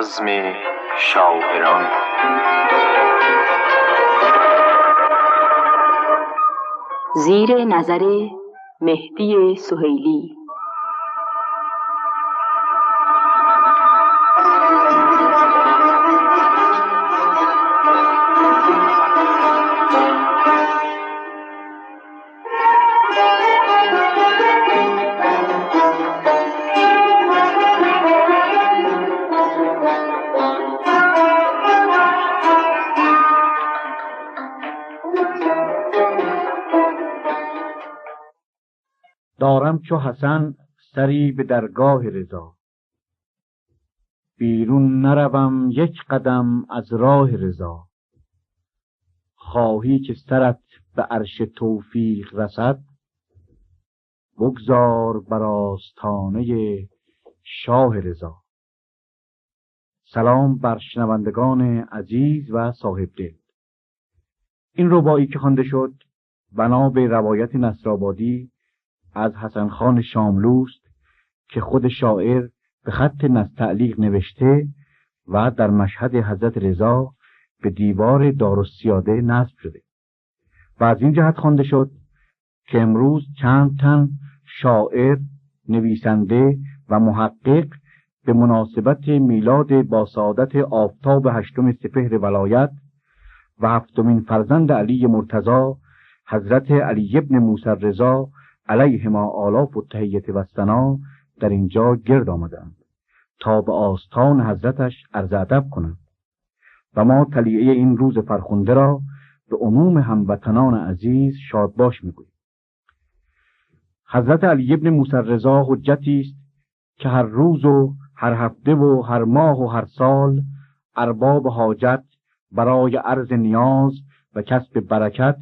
بزم شاعران. زیر نظر مهدی سهیلی. دارم چو حسن سری به درگاه رضا، بیرون نروم یک قدم از راه رضا. خواهی که سرت به عرش توفیق رسد، بگذار بر آستانه شاه رضا. سلام بر شنوندگان عزیز و صاحبدل. این رباعی که خوانده شد بنا به روایت نصرآبادی از حسن خان شاملوست که خود شاعر به خط نستعلیق نوشته و در مشهد حضرت رضا به دیوار دارالسیاده نصب شده و از این جهت خوانده شد که امروز چند تن شاعر، نویسنده و محقق به مناسبت میلاد با سعادت آفتاب 8 سپهر ولایت و 7مین فرزند علی مرتضی حضرت علی ابن موسی رضا علیهما آلاف التحیة و الثنا در اینجا گرد آمدند تا به آستان حضرتش عرض ادب کنند و ما طلیعه این روز فرخنده را به عموم هموطنان عزیز شادباش میگوییم. حضرت علی ابن موسی رضا حجتی است که هر روز و هر هفته و هر ماه و هر سال ارباب حاجت برای عرض نیاز و کسب برکت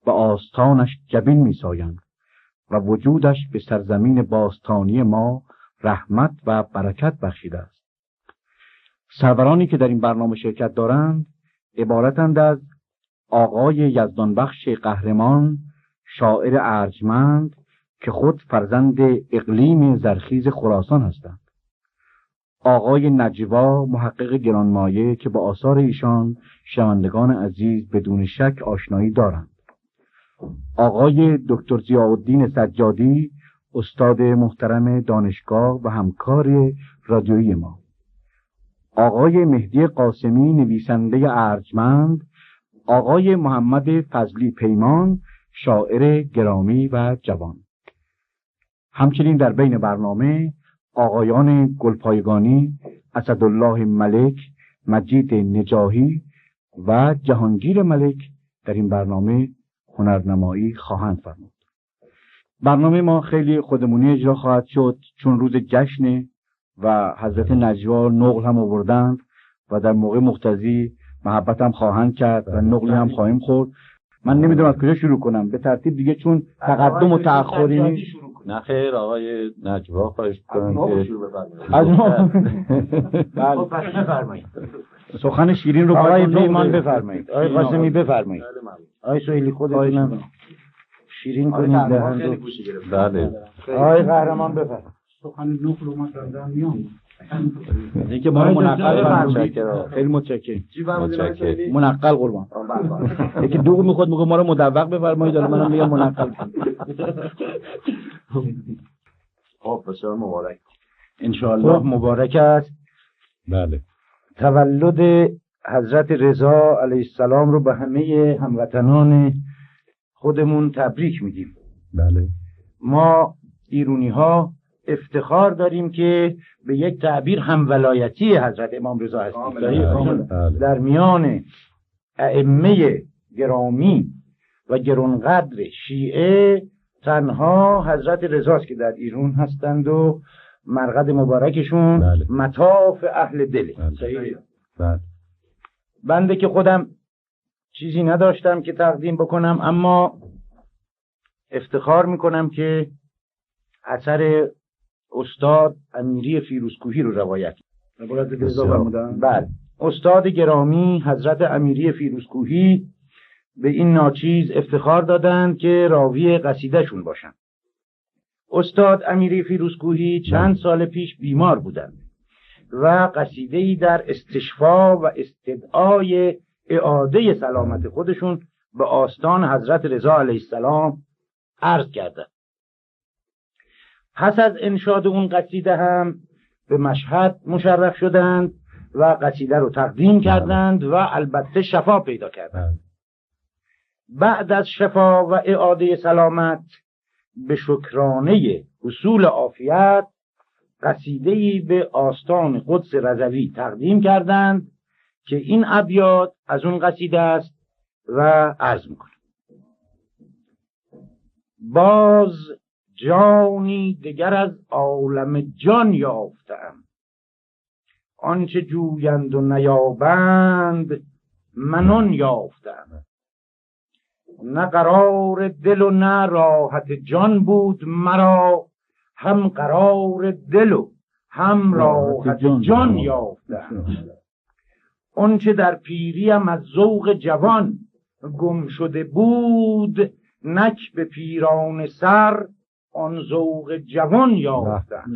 به آستانش جبین میسایند و وجودش به سرزمین باستانی ما رحمت و برکت بخشیده است. سرورانی که در این برنامه شرکت دارند عبارتند از آقای یزدانبخش قهرمان، شاعر ارجمند که خود فرزند اقلیم زرخیز خراسان هستند، آقای نجوا محقق گرانمایه که با آثار ایشان شنوندگان عزیز بدون شک آشنایی دارند، آقای دکتر ضیاءالدین سجادی استاد محترم دانشگاه و همکار رادیویی ما، آقای مهدی قاسمی نویسنده ارجمند، آقای محمد فضلی پیمان شاعر گرامی و جوان. همچنین در بین برنامه آقایان گلپایگانی، اسدالله ملک، مجید نجاهی و جهانگیر ملک در این برنامه هنرنمایی خواهند فرمود. برنامه ما خیلی خودمونی اجرا خواهد شد چون روز جشنه و حضرت نجوا نقل هم آوردند و در موقع مقتضی محبت هم خواهند کرد و نقلی هم خواهیم خورد. من نمیدونم از کجا شروع کنم، به ترتیب دیگه چون تقدم و تأخری نیست. نه خیر آقای نجوا خواهش کنم که از ما بفرمایید. سخن شیرین رو برای پیمان بفرمایید. آقای قاسمی بفرمایید. آقای سهیلی خودتون شیرین کنید دهن رو. بله. آقای قهرمان بفرمایید. سخن نقل رو من کردم میام. اینکه ما منقل فرمایید. خیلی متشکرم. منقل قربان. یکی دوغ میخواد میگه ما رو مدوق بفرمایید، حالا منم میگم منقل. خب بسیار مبارک. ان شاء الله مبارک است. بله. تولد حضرت رضا علیه السلام رو به همه هموطنان خودمون تبریک میگیم. بله. ما ایرونی ها افتخار داریم که به یک تعبیر هم ولایتی حضرت امام رضا هستیم. در میان ائمه گرامی و گرانقدر شیعه تنها حضرت رضاست که در ایران هستند و مرقد مبارکشون مطاف اهل دل. بله. بنده که خودم چیزی نداشتم که تقدیم بکنم، اما افتخار میکنم که اثر استاد امیری فیروزکوهی رو روایت کنم. بله. استاد گرامی حضرت امیری فیروزکوهی به این ناچیز افتخار دادند که راوی قصیده شون باشن. استاد امیری فیروزکوهی چند سال پیش بیمار بودند و قصیده‌ای در استشفا و استدعای اعاده سلامت خودشون به آستان حضرت رضا علیه السلام عرض کردند. پس از انشاد اون قصیده هم به مشهد مشرف شدند و قصیده رو تقدیم کردند و البته شفا پیدا کردند. بعد از شفا و اعاده سلامت به شکرانه حصول عافیت قصیده‌ای به آستان قدس رضوی تقدیم کردند که این ابیات از اون قصیده است و عرض میکنم. باز جانی دگر از عالم جان یافتم، آنچه جویند و نیابند من آن یافتم. نه قرار دل و نه راحت جان بود مرا، هم قرار دل و هم راحت جان یافتم. آنچه در پیریم از ذوق جوان گم شده بود، نک به پیران سر آن ذوق جوان یافتم.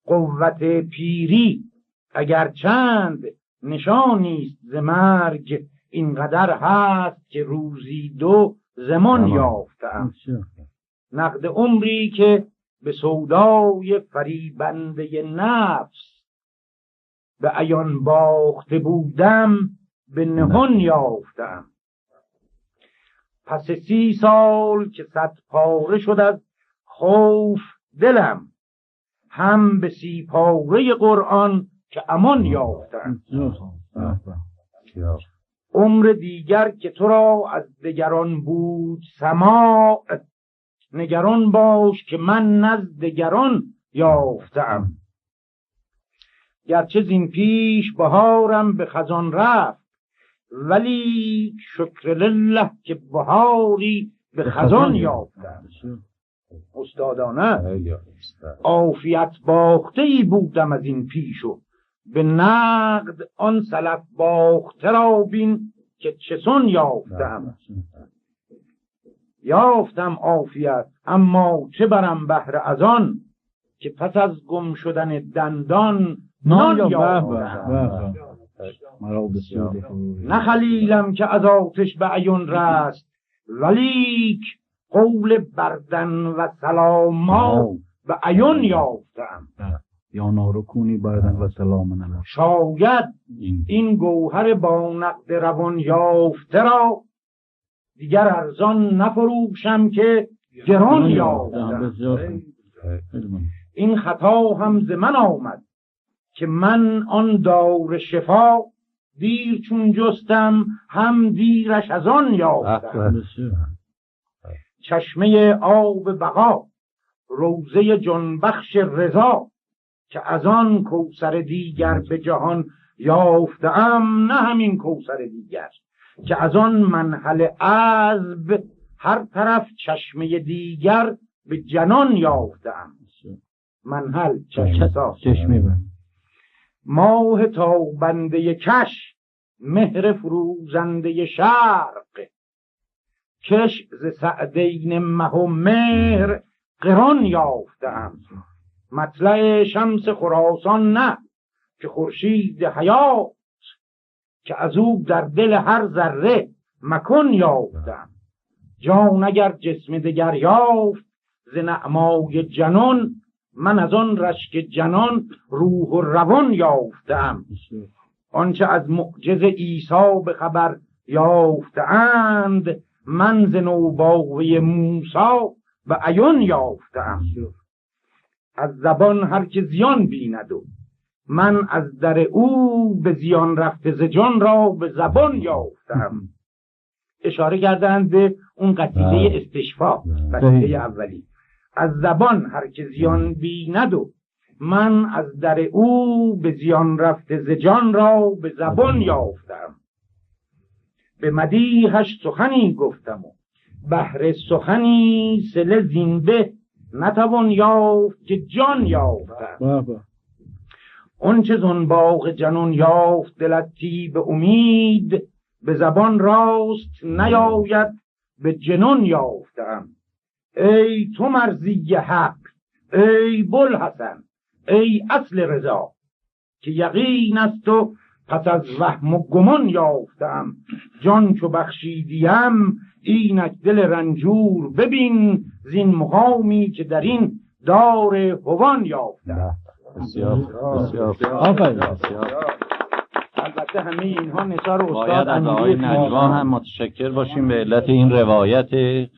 قوت پیری اگر چند نشانیست ز مرگ، اینقدر هست که روزی دو زمان یافتم. نقد عمری که به سودای فریبنده نفس، به عیان باخته بودم به نهان یافتم. پس 30 سال که 100 پاره شد از خوف دلم، هم به 30 پاره قرآن که امان یافتم. عمر دیگر که تو را از دگران بود سماع، نگران باش که من نزد دگران یافتم. گرچه زین پیش بهارم به خزان رفت، ولی شکر لله که بهاری به خزان یافتم. استادانه عافیت باخته‌ای بودم از این پیشو، به نقد آن سلف باخته را بین که چسان یافتم. یافتم عافیت اما چه برم بهره از آن، که پس از گم شدن دندان نان یافتم. نه خلیلم که از آتش به عیون رست، ولیک قول بردن و سلاما به عیون یافتم. یا نارکونی بردن و سلام نلا. شاید این گوهر با نقد روان یافته را، دیگر ارزان نفروشم که گران یافتم. این خطا هم ز من آمد که من آن دار شفا، دیر چون جستم هم دیرش از آن یافتم. چشمه آب بقا روزه جانبخش رضا، که از آن کوثر دیگر به جهان یافتم. نه همین کوثر دیگر که از آن منحل عذب، هر طرف چشمه دیگر به جنان یافتم. منحل چشمه ماه تابنده کش، مهر فروزنده شرق، کش ز سعدین مه و مهر قران یافتم. مطلع شمس خراسان نه که خورشید حیات، که از او در دل هر ذره مکان یافتم. جان اگر جسم دگر یافت ز نعمای جنان، من از آن رشک جنان روح و روان یافتم. آنچه از معجز عیسی به خبر یافتند، من ز نوباوه موسی به عیان یافتم. از زبان هر که زیان بیند و من از در او به زیان رفته ز جان را به زبان یافتم. اشاره کردند به اون قصیده استشفا، قصیده اولی. از زبان هر که زیان بیند و من از در او به زیان رفته ز جان را به زبان یافتم. به مدیحش سخنی گفتم و بهر سخنی صله زین به نتوان یافت که جان یافتم. اون چه زن باغ جنون یافت دلتی به امید، به زبان راست نیاید به جنون یافتم. ای تو مرضی حق، ای بوالحسن، ای اصل رضا، که یقین است و پس از وهم و گمان یافتم. جان چو بخشیدیم اینک دل رنجور ببین، زین مقامی که در این دار هوان یافتم. بسیار آفرین. البته همه اینها نثار استاد باید از آقای نجوا هم متشکر باشیم به علت این روایت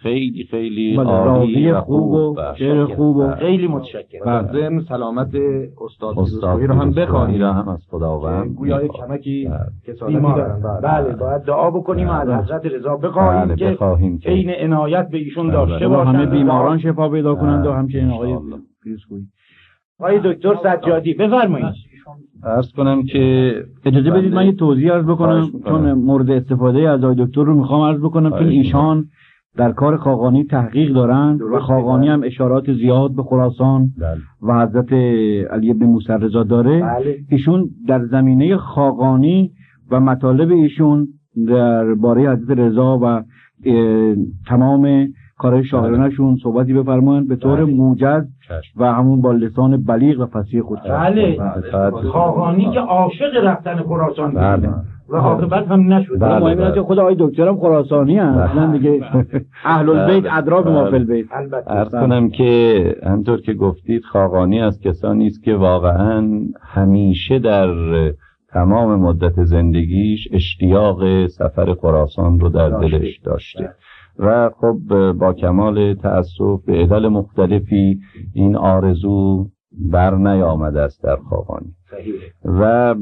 خیلی خیلی عالی و خوب و شعر خوب و خیلی متشکرم. ضمن سلامت استاد استاد رو هم بخوانیم، هم از خداوند گویا کمکی کسالتی بیمار دارن. بله باید دعا بکنیم و از حضرت رضا بخواهیم که این عنایت به ایشون داشته باشند، همه بیماران شفا پیدا کنند و همچنین آقای پیروزگویی. آقای دکتر سجادی بفرمایید. عرض کنم که اجازه بدید من یه توضیح عرض بکنم، چون مورد استفاده از آقای دکتر رو میخوام عرض بکنم که ایشان در کار خاقانی تحقیق دارند و خاقانی هم اشارات زیاد به خراسان و حضرت علی بن موسی رضا داره. ایشون در زمینه خاقانی و مطالب ایشون در باره حضرت رضا و تمام کارهای شاعرانشون صحبتی بفرمایند به طور موجز و همون با لسان بلیغ و فصیح خود. بله خاقانی که عاشق رفتن خراسان بود و عاقبت هم نشد. مهم اینه که خود آقای دکترم خراسانی هستن اصلا دیگه اهل البیت ادرا به ما فی البیت. عرض کنم که همطور که گفتید خاقانی از کسانی است که واقعا همیشه در تمام مدت زندگیش اشتیاق سفر خراسان رو در دلش داشته و خب با کمال تأسف به علل مختلفی این آرزو بر نیامده است در خاقانی. و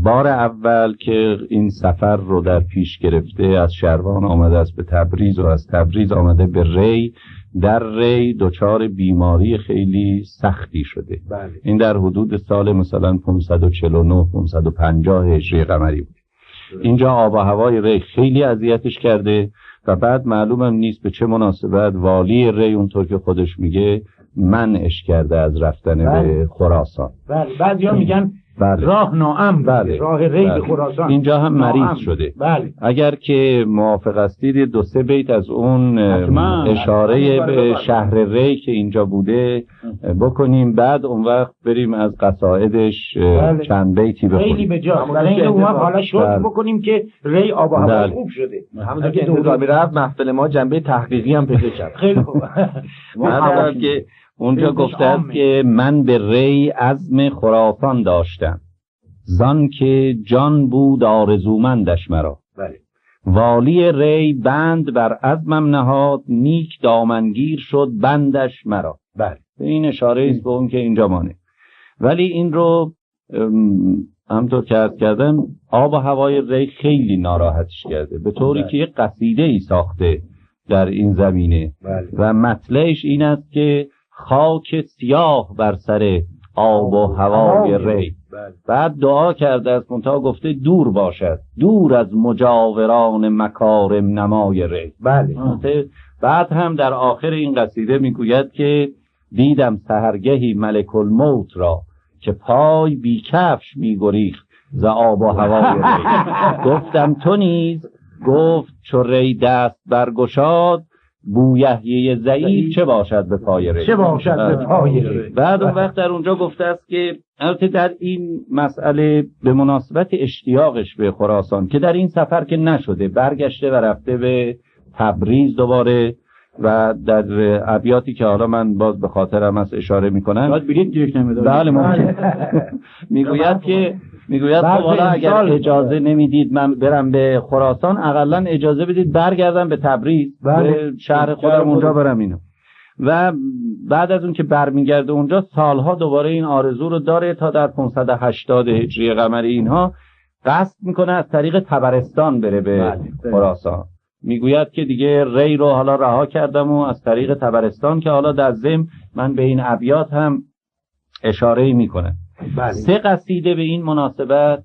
بار اول که این سفر رو در پیش گرفته از شروان آمده است به تبریز و از تبریز آمده به ری، در ری دچار بیماری خیلی سختی شده. این در حدود سال مثلا 549 550 هجری قمری بود. اینجا آب و هوای ری خیلی اذیتش کرده و بعد معلومم نیست به چه مناسبت والی ری اونطور که خودش میگه منعش کرده از رفتن به خراسان. بعضیا میگن راه ناامن، راه ری به خراسان. اینجا هم مریض شده. اگر که موافق هستید دو سه بیت از اون اشاره به شهر ری که اینجا بوده بکنیم، بعد اون وقت بریم از قصائدش چند بیتی بخونیم. خیلی به جا. برای اینکه اون وقت حالا شکر بکنیم که ری آب و هوا خوب شده. همونطور که انتظار میرفت محفل ما جنبه تحقیقی هم پیدا کرد. خیلی خوب. که اونجا گفته است که من به ری عزم خراسان داشتم، زان که جان بود آرزومندش مرا. والی ری بند بر عزمم نهاد، نیک دامنگیر شد بندش مرا. این اشاره است به اون که اینجا مانه. ولی این رو همطور که عرض کردم آب و هوای ری خیلی ناراحتش کرده، به طوری که یک قصیده ای ساخته در این زمینه و مطلعش این است که خاک سیاه بر سر آب و هوای ری. بعد دعا کرده از منتها گفته دور باشد، دور از مجاوران مکارم نمای ری. بعد هم در آخر این قصیده میگوید که دیدم سحرگهی ملک الموت را، که پای بی کفش میگریخت ز آب و هوای ری. گفتم تو نیز، گفت چو ری دست برگشاد، بویحیه ضعیف چه باشد به پای ری. بعد اون وقت در اونجا گفته است که البته در این مسئله به مناسبت اشتیاقش به خراسان که در این سفر که نشده، برگشته و رفته به تبریز دوباره و در ابیاتی که حالا من باز به خاطرم از اشاره میکنم بله ممکن میگوید خب حالا اگر اجازه نمیدید من برم به خراسان، اقلا اجازه بدید برگردم به تبریز، به شهر خودم اونجا برم اینو. و بعد از اون که برمیگرده اونجا سالها دوباره این آرزو رو داره تا در 580 هجری قمری اینها قصد میکنه از طریق طبرستان بره به خراسان. میگوید که دیگه ری رو حالا رها کردم و از طریق طبرستان، که حالا در ضمن من به این ابیات هم اشاره میکنم. 3 قصیده به این مناسبت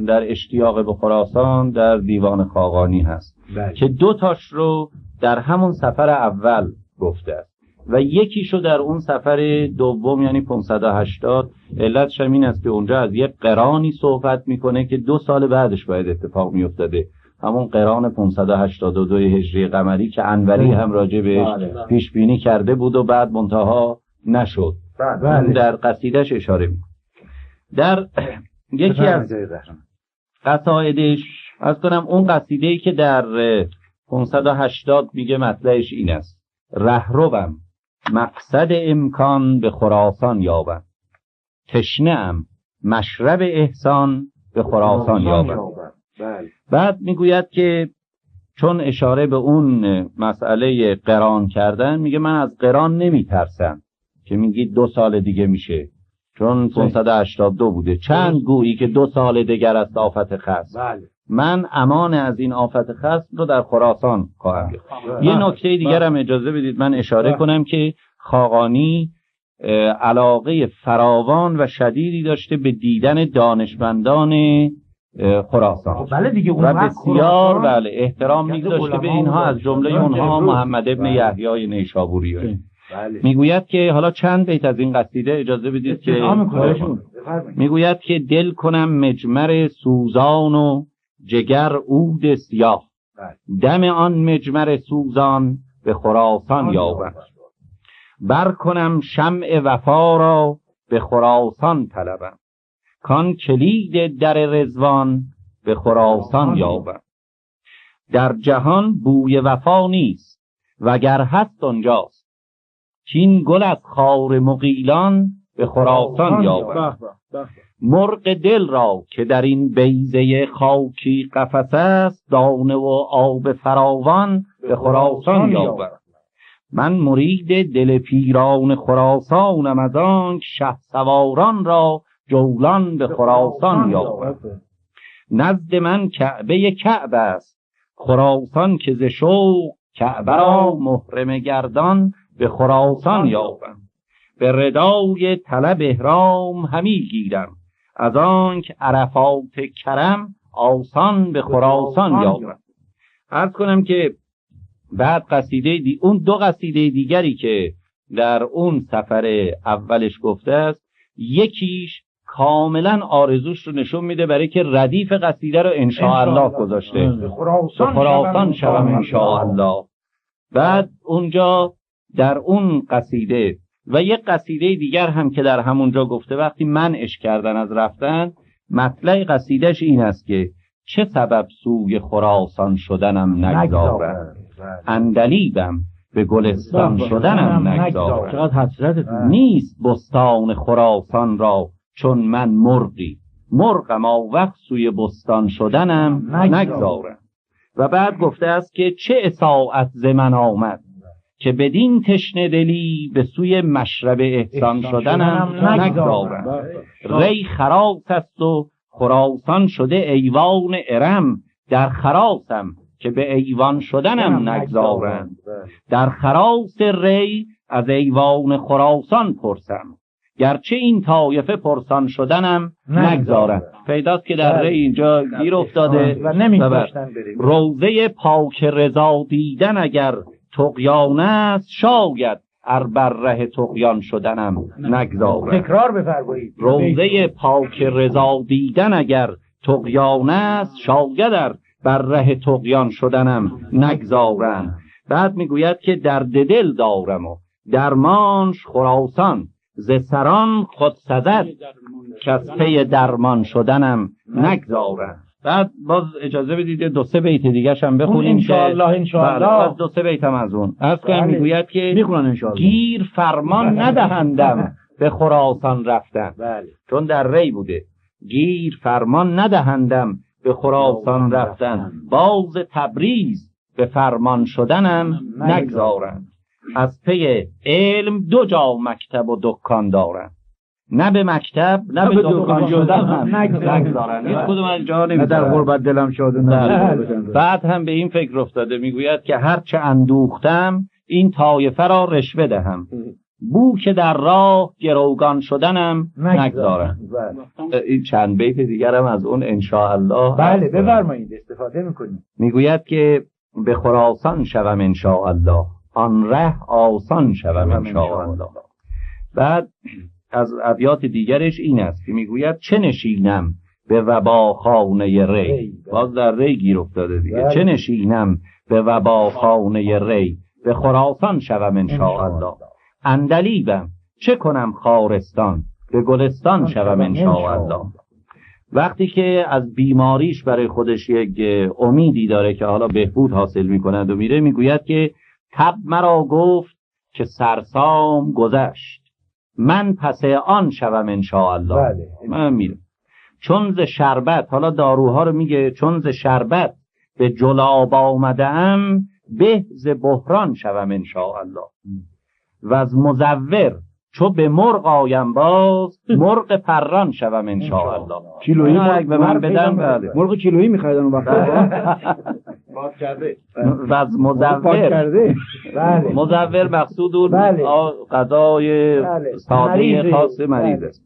در اشتیاق به خراسان در دیوان خاقانی هست که 2 تاش رو در همون سفر اول گفته است و یکیشو در اون سفر دوم یعنی 580. علتش هم این است که اونجا از یک قرانی صحبت میکنه که 2 سال بعدش باید اتفاق میافتاده، همون قران 582 هجری قمری که انوری هم راجع بهش پیش بینی کرده بود و بعد منتها نشد. در قصیدهش اشاره میکنه. در یکی از قصایدش از کنم اون قصیده‌ای که در 580 میگه مطلعش این است: رهروم مقصد امکان به خراسان یابم، تشنه‌ام مشرب احسان به خراسان یابم. بعد میگوید که چون اشاره به اون مسئله قران کردن، میگه من از قران نمیترسم که میگی 2 سال دیگه میشه، چون 582 بوده، چند گویی که 2 سال دیگر است آفت خصم. من امان از این آفت خصم رو در خراسان خواهم گرفت. یه نکته دیگر هم اجازه بدید من اشاره کنم که خاقانی علاقه فراوان و شدیدی داشته به دیدن دانشمندان خراسان. بله دیگه، و بسیار بله احترام می‌گذاشته به اینها، از جمله اونها محمد ابن یحیی نیشابوری. میگوید که حالا چند بیت از این قصیده اجازه بدید که میگوید که دل کنم مجمر سوزان و جگر عود سیاه، دم آن مجمر سوزان به خراسان یابم. بر کنم شمع وفا را به خراسان طلبم، کان کلید در رضوان به خراسان یابم. در جهان بوی وفا نیست وگر هست آنجاست، کین گل از خار مغیلان به خراسان یابم. مرغ دل را که در این بیضه خاکی قفس است، دانه و آب فراوان به خراسان یابم. من مرید دل پیران خراسانم، از آنک شهسواران را جولان به خراسان یابم. نزد من کعبه کعبه است، خراسان که ز شوق کعبه را محرم گردان به خراسان یابم. به ردای طلب احرام همی گیرم، از آنک عرفات کرم آسان به خراسان یابم. عرض کنم که بعد اون 2 قصیده دیگری که در اون سفر اولش گفته است، یکیش کاملا آرزوش رو نشون میده برای که ردیف قصیده رو انشاءالله گذاشته، به خراسان شوم انشاءالله. بعد اونجا در اون قصیده و یک قصیده دیگر هم که در همونجا گفته وقتی منعش کردن از رفتن، مطلع قصیدهش این است که چه سبب سوی خراسان شدنم نگذارم، اندلیبم به گلستان شدنم نگذارم. چقدر حسرت نیست بستان خراسان را چون من مرغی، مرغم آوخ سوی بستان شدنم نگذارم. و بعد گفته است که چه اصاعت ز من آمد، که بدین تشنه دلی به سوی مشرب احسان شدنم نگذارم. ری خراس است و خراسان شده ایوان ارم، در خراسم که به ایوان شدنم نگذارم. در خراس ری از ایوان خراسان پرسم، گرچه این طایفه پرسان شدنم نگذارم. پیداست که در ری اینجا گیر افتاده و نمی‌ذاشتن بریم. روضه پاک رضا دیدن اگر طغیان است، شاید بر ره طغیان شدنم نگذارم. تکرار بفرمایید. روضه پاک رضا دیدن اگر طغیان است، شاید بر ره طغیان شدنم نگذارم. بعد میگوید که درد دل دارم و درمانش خراسان، ز سران خود سزد که از پی درمان شدنم نگذارم. بعد باز اجازه بدید 2-3 بیت دیگه هم بخونیم انشاءالله. 2-3 بیت هم از اون از کنم. میگوید که گیر فرمان ندهندم به خراسان رفتن. چون در ری بوده. گیر فرمان ندهندم به خراسان رفتن، باز تبریز به فرمان شدنم نگذارم. از پی علم 2 جا مکتب و دکان دارم، نه به مکتب نه به دکان شدنم نگذارم. هیچ کدوم از جا نمیذارم، در غربت دلم شاد. بعد هم به این فکر افتاده، میگوید که هرچه اندوختم این طایفه را رشوه دهم، بو که در راه گروگان شدنم نگذارم. این چند بیت دیگر هم از اون انشاءالله. بله بفرمایید، استفاده میکنیم. میگوید که به خراسان شوم انشاءالله، آن ره آسان شوم انشاءالله. بعد از ابیات دیگرش این است که میگوید چه نشینم به وباخانه ری. باز در ری گیر افتاده دیگه. چه نشینم به وباخانه ری، به خراسان شوم انشاءالله. اندلیبم چه کنم خارستان، به گلستان شوم انشاءالله. وقتی که از بیماریش برای خودش یک امیدی داره که حالا بهبود حاصل میکند و میره، میگوید که تب مرا گفت که سرسام گذشت، من پس آن شوم انشاءالله. من میرم چون ز شربت، حالا داروها رو میگه، چون ز شربت به جلاب آمدم، به ز بحران شوم انشاءالله. و از مزور چو به مرغ آیم باز، مرغ پران شوم انشاءالله. کیلویی مرغ به من بدن، بله. مرغ کیلویی می‌خریدن اون وقت. باد کرده. و از مزور، مزور مقصود اون غذای ساده خاص مریض است.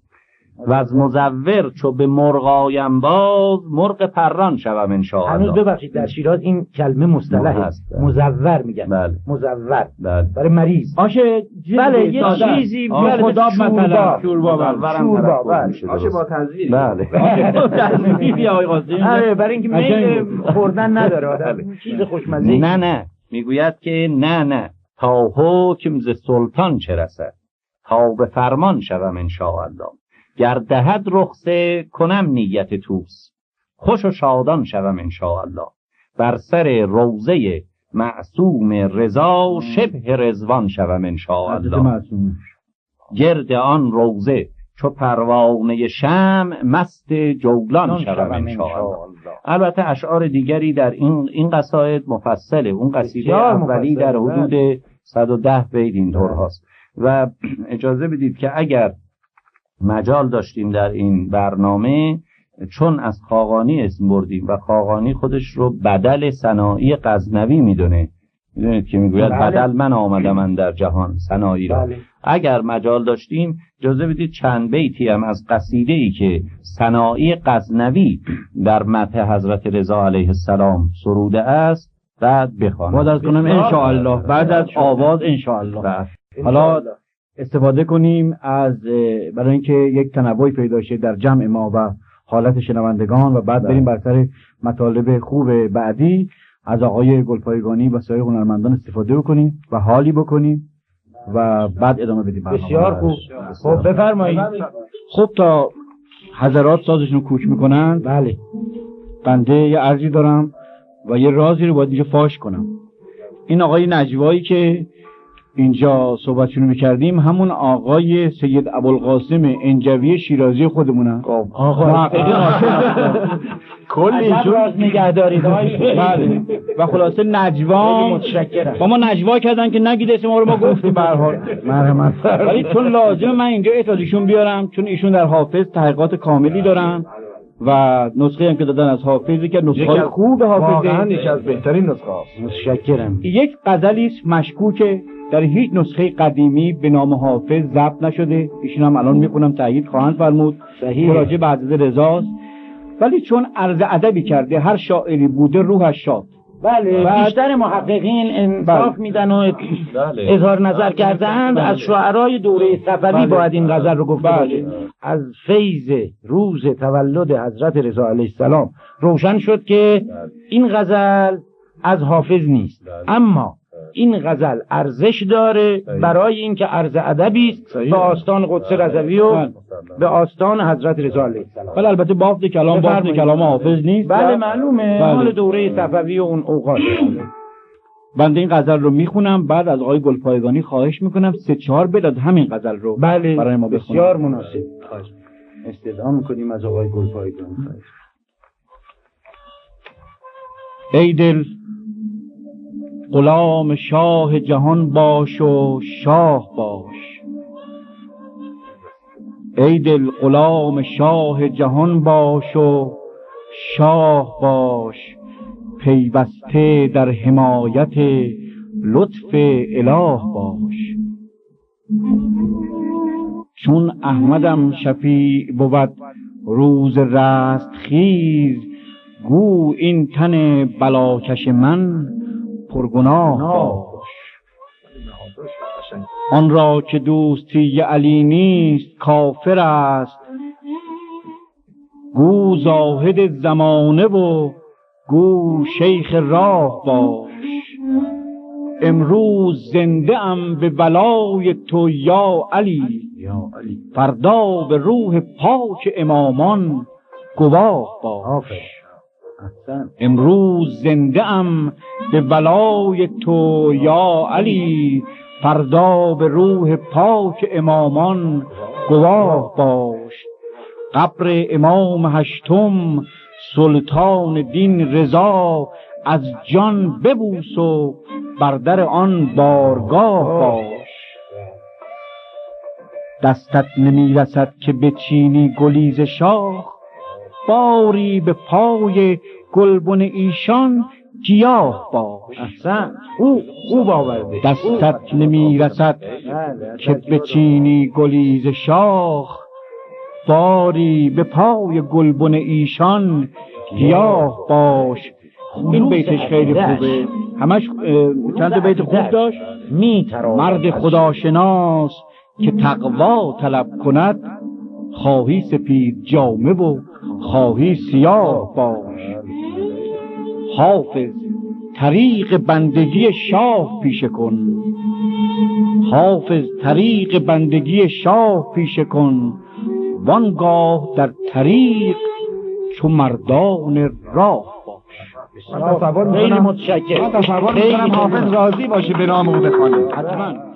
و از مزور چو به مرغ آیم باز، مرغ پران شوم انشاءالله. هنوز ببخشید در شیراز این کلمه مصطلح است، مزور میگن. بله. مزور، بله. برای مریض. آشه بله، یه چیزی خداب مثلا شوربا، بله. آشه با تنظیر. بله. بی آقای قاسمی. آره، برای اینکه میل خوردن نداره آدم، چیز خوشمزه. نه میگوید که نه تا حکم ز سلطان چه رسد، تا به فرمان شوم انشاءالله. گر دهد رخصه کنم نیت توس، خوش و شادان شوم انشاءالله. بر سر روضه معصوم رضا، شبه رضوان شوم انشاءالله. گرد آن روضه چو پروانه شمع، مست جولان شوم انشاءالله. البته اشعار دیگری در این قصاید مفصله. اون قصیده اولی در حدود 110 بیت اینطور هاست. و اجازه بدید که اگر مجال داشتیم در این برنامه، چون از خاقانی اسم بردیم و خاقانی خودش رو بدل سنایی غزنوی میدونه، میدونید که میگوید بدل من آمدم در جهان سنایی را. اگر مجال داشتیم اجازه بدید چند بیتی هم از قصیده‌ای که سنایی غزنوی در مدح حضرت رضا علیه السلام سروده است بعد بخوانم. بعد از کنم انشاءالله، بعد از آواز انشاءالله. حالا استفاده کنیم از برای اینکه یک تنوعی پیدا شه در جمع ما و حالت شنوندگان، و بعد بریم بر سر مطالب خوب بعدی از آقای گلپایگانی و سایر هنرمندان استفاده بکنیم و حالی بکنیم و بعد ادامه بدیم برنامه. بسیار خوب. خب بفرمایید. خب تا حضرات سازشون کوک میکنن، بله، بنده یه عرضی دارم و یه رازی رو باید اینجا فاش کنم. این آقای نجوایی که اینجا صحبتشون میکردیم همون آقای سید ابوالقاسم انجوی شیرازی خودمونن. آقا کلی ایشون نگهدارید. بله. و خلاصه نجوا، متشکرم. با ما نجوا کردن که نگید اسم ما رو، ما گفتیم به هر حال مرحمت. ولی چون لازم من اینجا اطلاعشون بیارم، چون ایشون در حافظ تحقیقات کاملی دارن و نسخه هم که دادن از حافظی که نسخه خوب حافظه، واقعا یکی از بهترین نسخه هاست. متشکرم. یک غزلی است مشکوکه، در هیچ نسخه قدیمی به نام حافظ ضبط نشده. ایشون هم الان میخونم تایید خواهند فرمود. صحیح. راجع به حضرت رضاست، ولی چون عرض ادبی کرده هر شاعری بوده روحش شاد. بله، بیشتر محققین انصاف میدن و اظهار نظر کردند از شاعرای دوره صفوی باید این غزل رو گفته باشه. از فیض روز تولد حضرت رضا علیه السلام روشن شد که این غزل از حافظ نیست، اما این غزل ارزش داره برای اینکه عرض ادبی است به آستان قدس رضوی و به آستان حضرت رضا علیه السلام. ولی البته بافت کلام حافظ نیست. بله معلومه، مال دوره صفوی و اون اوقات. بنده این غزل رو میخونم، بعد از آقای گلپایگانی خواهش میکنم 3-4 بداد همین غزل رو برای ما بخونم. بسیار مناسب. استدعا میکنیم از آقای گلپایگانی. ای دل غلام شاه جهان باش و شاه باش، ای دل غلام شاه جهان باش و شاه باش، پیوسته در حمایت لطف اله باش. چون احمدم شفیع بود روز رستخیز، گو این تن بلاکش من پرگناه باش. آن را که دوستی علی نیست کافر است، گو زاهد زمانه و گو شیخ راه باش. امروز زنده ام به ولای تو یا علی، یا علی. فردا به روح پاک امامان گواه باش. امروز زنده ام به ولای تو یا علی، فردا به روح پاک امامان گواه باش. قبر امام هشتم سلطان دین رضا، از جان ببوس و بر در آن بارگاه باش. دستت نمی رسد که بچینی گلیز شاخ، باری به پای گلبن ایشان گیاه باش. احسن، خوب آورده. دستت نمی رسد که بچینی گلیز شاخ، باری به پای گلبن ایشان گیاه باش. این بیتش خیلی خوبه، همش چند بیت خوب داشت. مرد خداشناس که تقوا طلب کند، خواهی سپید جامه و خواهی سیاه باش. حافظ طریق بندگی شاه پیشه کن، حافظ طریق بندگی شاه پیشه کن، وانگاه در طریق چو مردان راه باش. خیلی متشکرم. من تصور میکنم حافظ راضی باشه به نام او بخوانه. حتما.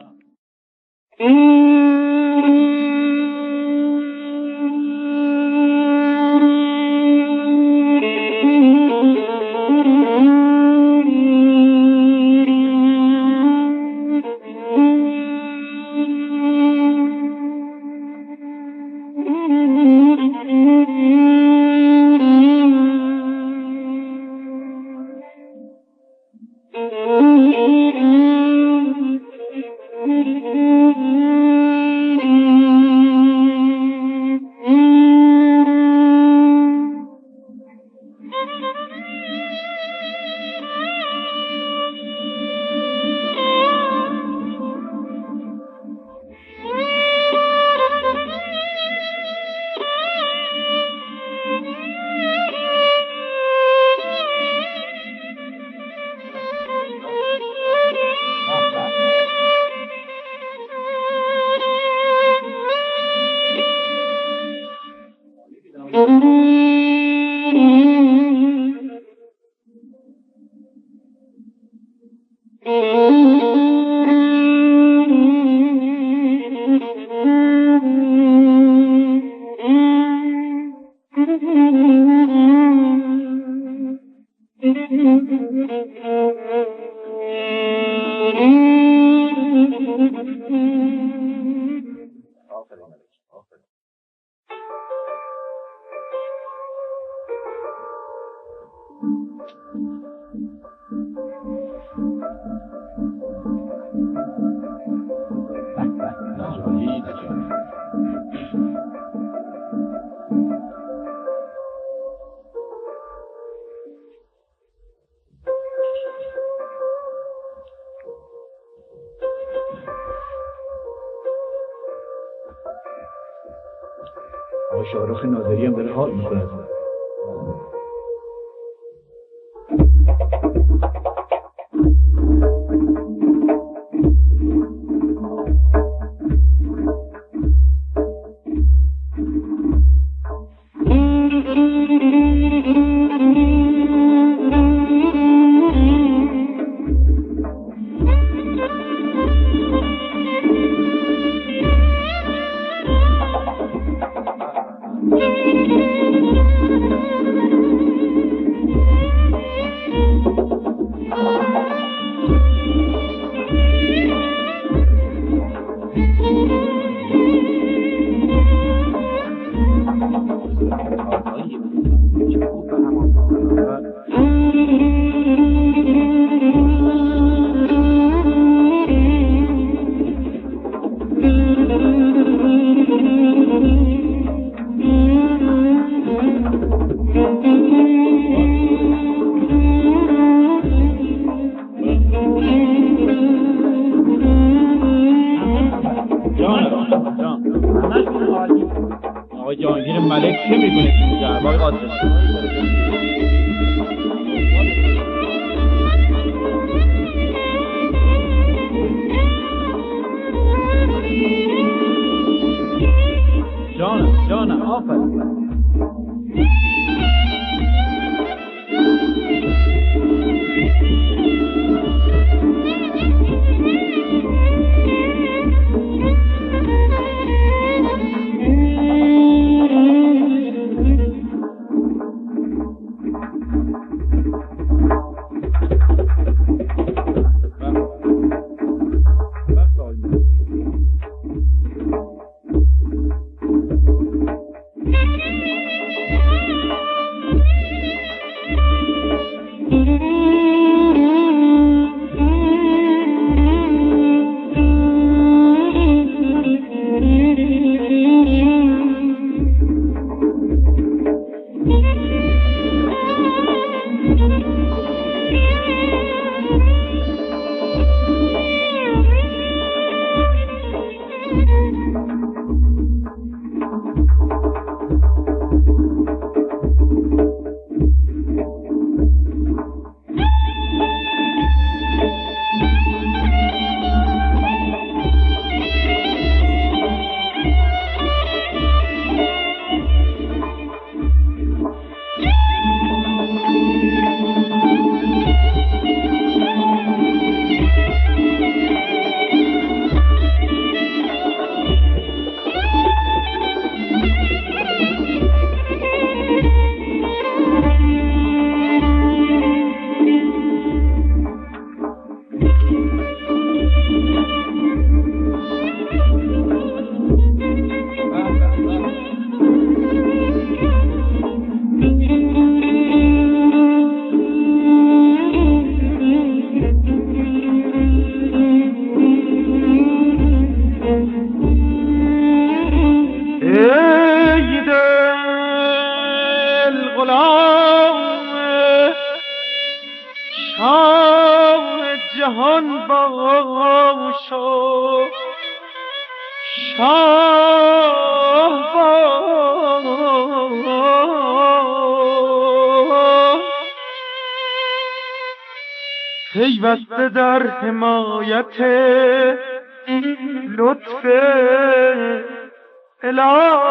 شاهرخ ناظری هم داره حال میکنه. پیوسته در حمایت لطف اله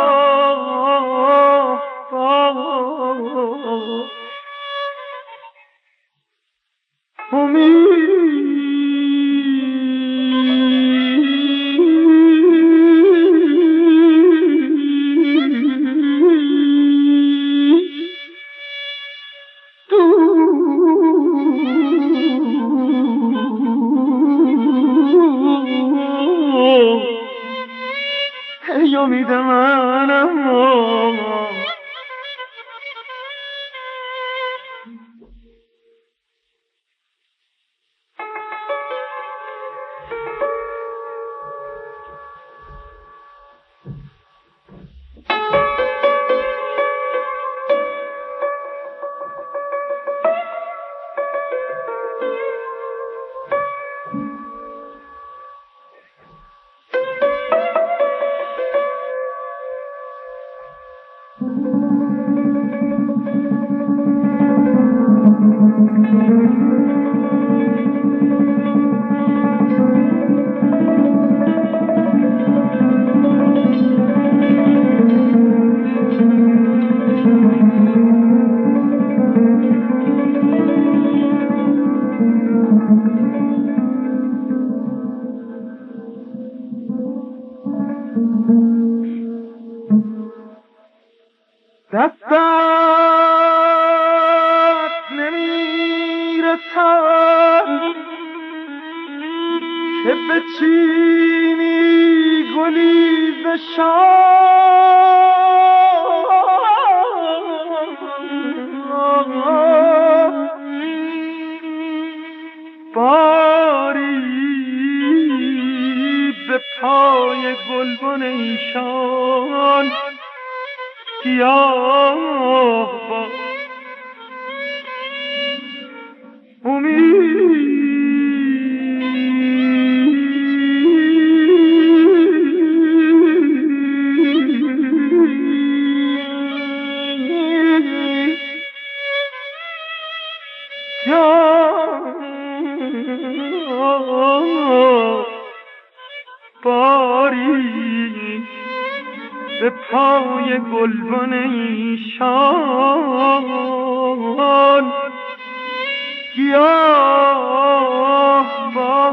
امید منم دستت نمیرسد که بچینی گلی ز باری به پای گلبن ایشان گیاه با باری به پای گلبن ایشان گیاه با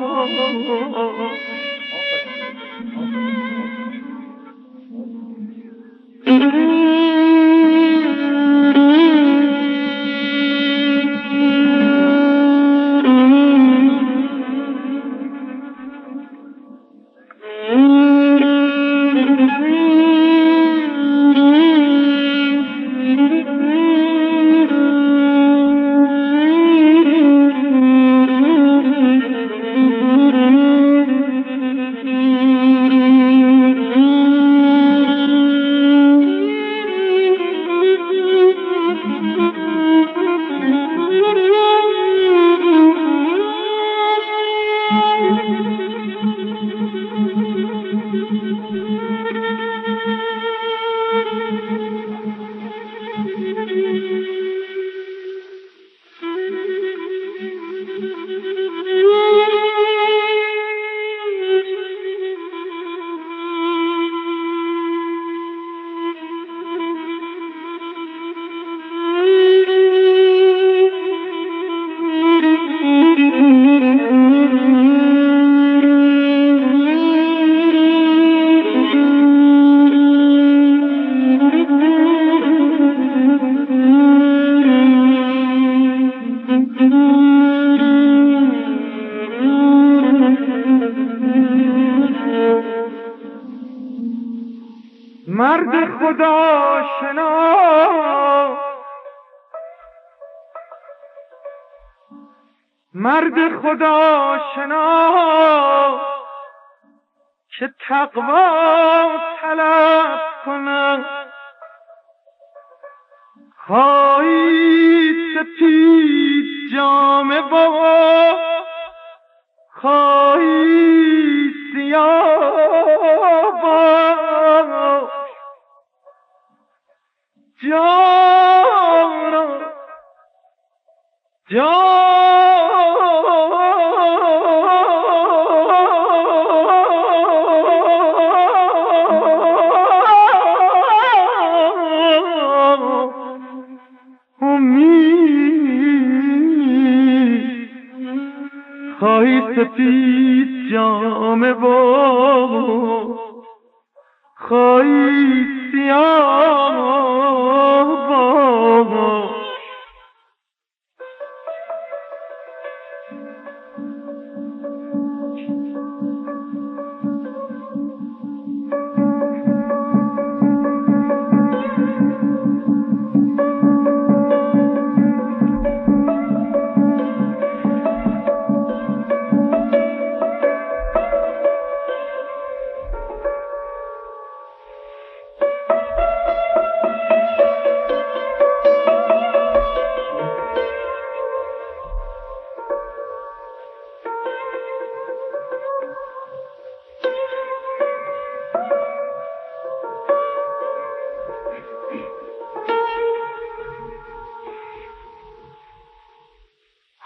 خدا شناس، مرد خدا شناس که تقوا طلب کنم. خواهی سپید جامه با خواهی سیاه با جانا خواهی سپید جامه با خواهی سیاه با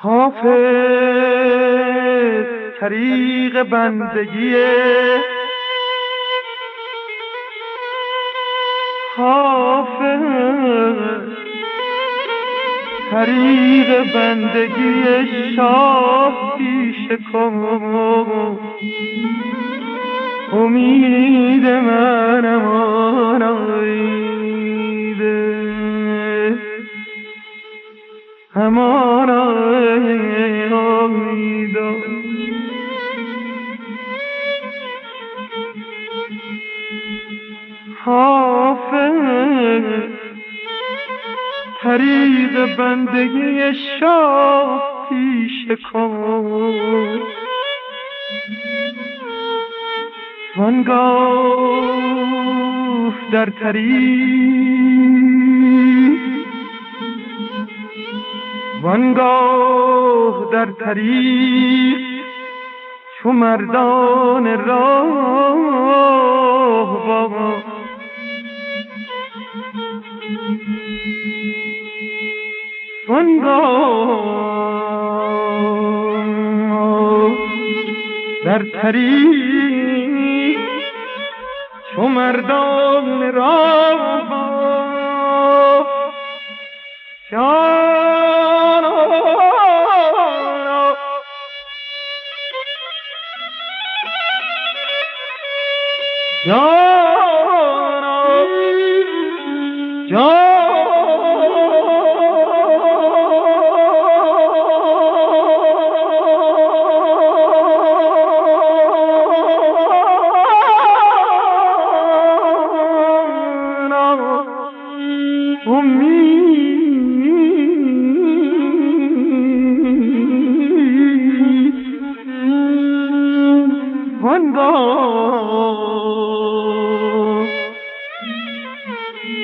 حافظ طریق بندگیه، حافظ طریق بندگی شاه پیش کن. امید منم آنایده همان آیده حافظ طریق بندگی شاه پیش کن. وانگاه در طریق وانگاه در طریق چو مردان راه با وانگاه در طریق چو مردان راه با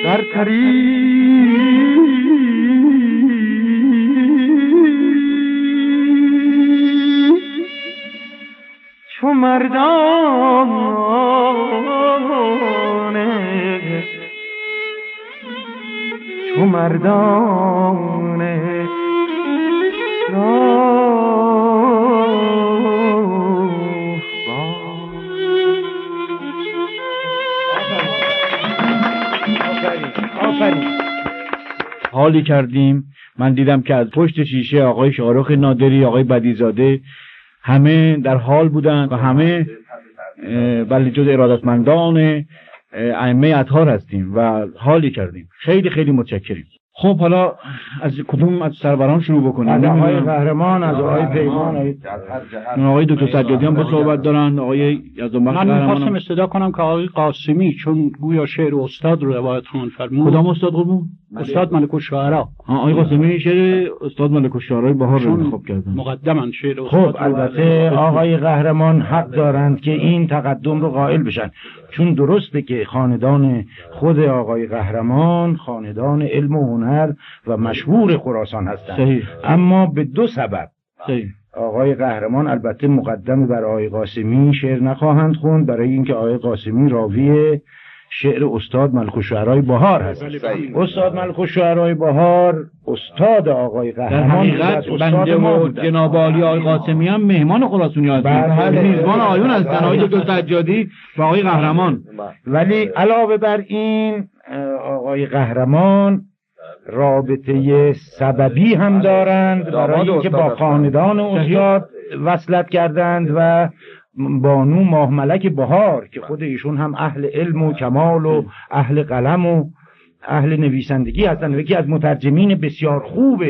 در طریق چو مردانه حالی کردیم. من دیدم که از پشت شیشه آقای شاهرخ نادری، آقای بدیزاده همه در حال بودن و همه بله جز ارادتمندان ائمه اطهار هستیم و حالی کردیم. خیلی خیلی متشکریم. خب حالا از کدوم از سروران شروع بکنیم؟ از آقای قهرمان، از آقای پیمان، آقای دکتر سجادی با صحبت دارن. آقای یزدانبخش من قهرمان می‌خواستم استدعا کنم که آقای قاسمی چون گویا شعر استاد رو روایت خوان فرمود. کدام استاد قربون؟ استاد ملک الشعرا. آقای قاسمی شعر استاد ملک الشعرای بهار رو انتخاب کردن. مقدما شعر استاد. خب البته آقای قهرمان حق دارند که این تقدم رو قائل بشن، چون درسته که خاندان خود آقای قهرمان خاندان علم و هنر و مشهور خراسان هستند. صحیح. اما به دو سبب. صحیح. آقای قهرمان البته مقدم بر آقای قاسمی شعر نخواهند خوند، برای اینکه آقای قاسمی راوی شعر استاد ملک الشعرای بهار هست. استاد ملک الشعرای بهار استاد آقای قهرمان بنده و جناب عالی آقای قاسمی هم مهمان خراسانی هستند، میزبان آیون هستند، آقای دکتر سجادی و آقای قهرمان. ولی علاوه بر این آقای قهرمان رابطه سببی هم دارند برای اینکه با خاندان استاد وصلت کردند و بانو ماه ملک بهار که خود ایشون هم اهل علم و کمال و اهل قلم و اهل نویسندگی هستند و یکی از مترجمین بسیار خوب